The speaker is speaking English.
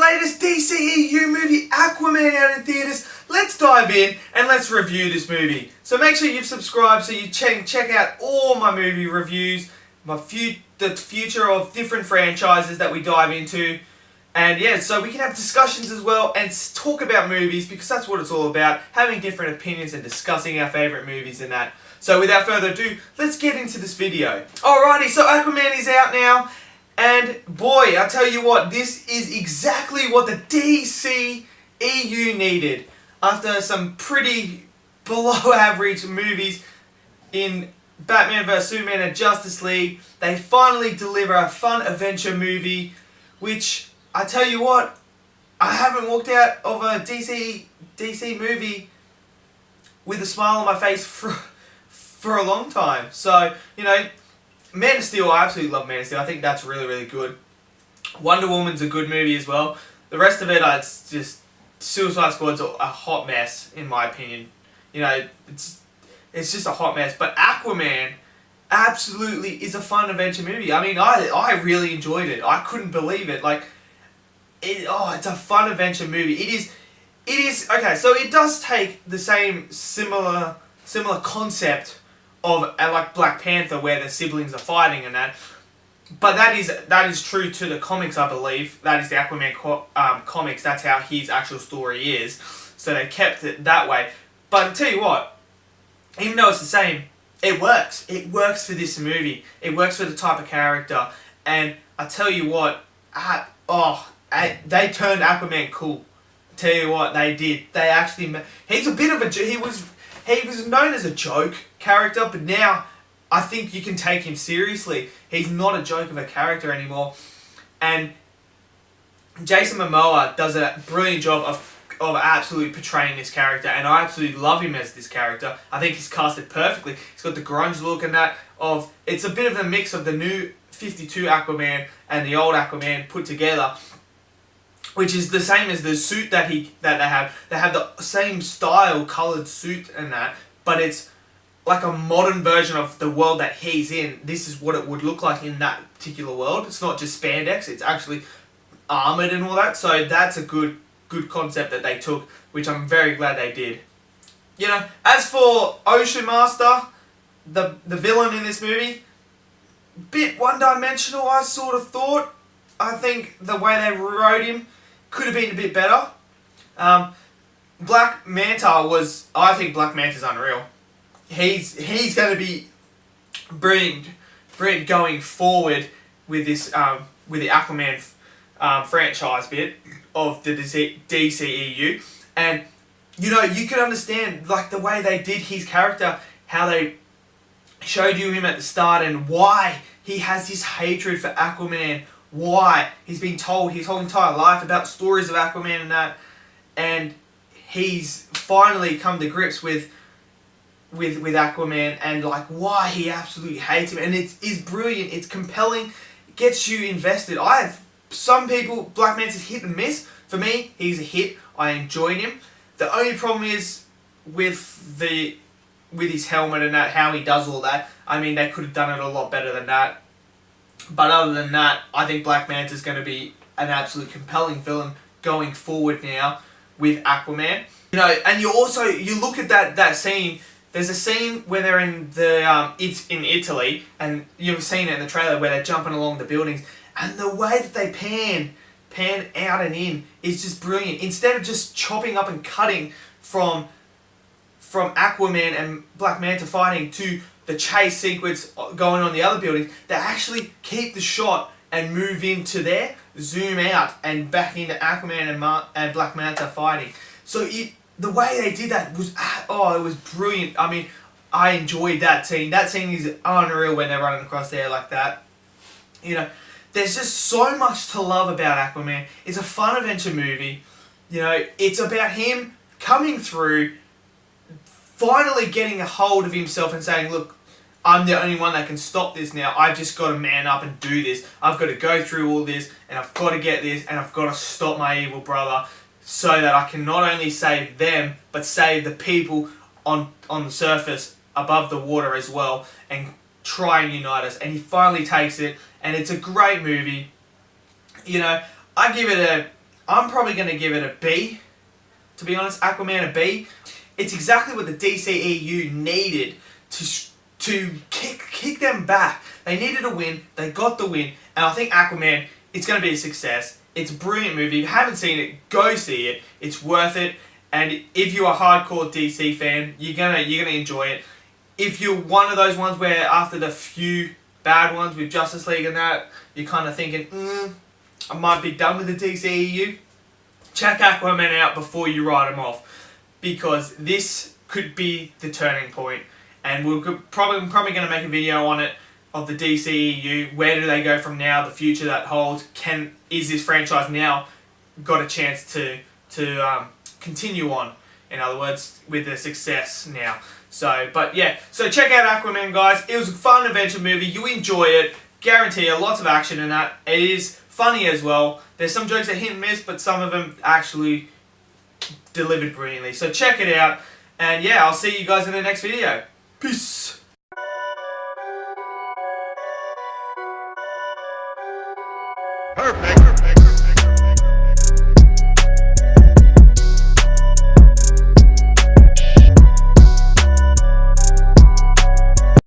latest DCEU movie, Aquaman, out in theatres. Let's dive in and let's review this movie. So make sure you've subscribed so you check out all my movie reviews, the future of different franchises that we dive into. And yeah, so we can have discussions as well and talk about movies, because that's what it's all about, having different opinions and discussing our favourite movies and that. So without further ado, let's get into this video. Alrighty, so Aquaman is out now, and boy, I tell you what, this is exactly what the DCEU needed. After some pretty below average movies in Batman vs Superman and Justice League, they finally deliver a fun adventure movie, which, I tell you what, I haven't walked out of a DC movie with a smile on my face for a long time. So, you know, Man of Steel, I absolutely love Man of Steel. I think that's really, really good. Wonder Woman's a good movie as well. The rest of it, it's just, Suicide Squad's a hot mess, in my opinion. You know, it's just a hot mess. But Aquaman absolutely is a fun adventure movie. I mean, I really enjoyed it. I couldn't believe it. Like, it's a fun adventure movie. It is, okay, so it does take the same similar concept of like Black Panther, where the siblings are fighting and that. But that is true to the comics, I believe. That is the Aquaman comics. That's how his actual story is. So they kept it that way. But I tell you what, even though it's the same, it works. It works for this movie. It works for the type of character. And I tell you what, they turned Aquaman cool. I tell you what, they did. They actually, he's a bit of a, he was known as a joke character, but now I think you can take him seriously. He's not a joke of a character anymore. And Jason Momoa does a brilliant job of absolutely portraying this character, and I absolutely love him as this character. I think he's casted perfectly. He's got the grunge look and that of, it's a bit of a mix of the new 52 Aquaman and the old Aquaman put together, which is the same as the suit that they have. They have the same style, coloured suit and that, but it's like a modern version of the world that he's in. This is what it would look like in that particular world. It's not just spandex, it's actually armoured and all that. So that's a good concept that they took, which I'm very glad they did. You know, as for Ocean Master, the villain in this movie, bit one-dimensional, I sort of thought. I think the way they wrote him could have been a bit better. Black Manta I think Black Manta's unreal. He's going to be brilliant going forward with this with the Aquaman franchise bit of the DCEU, and you know, you can understand like the way they did his character, how they showed you him at the start and why he has this hatred for Aquaman, why he's been told his whole entire life about stories of Aquaman and that, and he's finally come to grips with Aquaman and like why he absolutely hates him, and it's brilliant, it's compelling, it gets you invested. Some people, Black Manta's hit and miss. For me, he's a hit. I enjoyed him. The only problem is with his helmet and that, how he does all that. I mean, they could have done it a lot better than that. But other than that, I think Black Manta's going to be an absolute compelling villain going forward now with Aquaman. You know, and you look at that scene. There's a scene where they're in it's in Italy, and you've seen it in the trailer where they're jumping along the buildings. And the way that they pan out and in is just brilliant. Instead of just chopping up and cutting from Aquaman and Black Manta fighting to the chase sequence going on the other buildings, they actually keep the shot and move into there, zoom out, and back into Aquaman and Black Manta fighting. So the way they did that was, it was brilliant. I mean, I enjoyed that scene. That scene is unreal when they're running across there like that. You know, there's just so much to love about Aquaman. It's a fun adventure movie. You know, it's about him coming through, finally getting a hold of himself and saying, look, I'm the only one that can stop this now. I've just got to man up and do this. I've got to go through all this, and I've got to get this, and I've got to stop my evil brother so that I can not only save them, but save the people on the surface above the water as well, and try and unite us. And he finally takes it, and it's a great movie. You know, I give it I'm probably going to give it a B. To be honest, Aquaman a B. It's exactly what the DCEU needed to kick them back. They needed a win. They got the win. And I think Aquaman, it's going to be a success. It's a brilliant movie. If you haven't seen it, go see it. It's worth it. And if you're a hardcore DC fan, you're gonna enjoy it. If you're one of those ones where after the few bad ones with Justice League and that, you're kind of thinking, I might be done with the DCEU, check Aquaman out before you write him off, because this could be the turning point. And I'm probably going to make a video on it, of the DCEU. Where do they go from now? The future that holds. Is this franchise now got a chance to continue on? In other words, with the success now. So check out Aquaman, guys. It was a fun adventure movie. You enjoy it. Guarantee you, lots of action in that. It is funny as well. There's some jokes that hit and miss, but some of them actually delivered brilliantly. So check it out. And yeah, I'll see you guys in the next video. Peace. Perfect.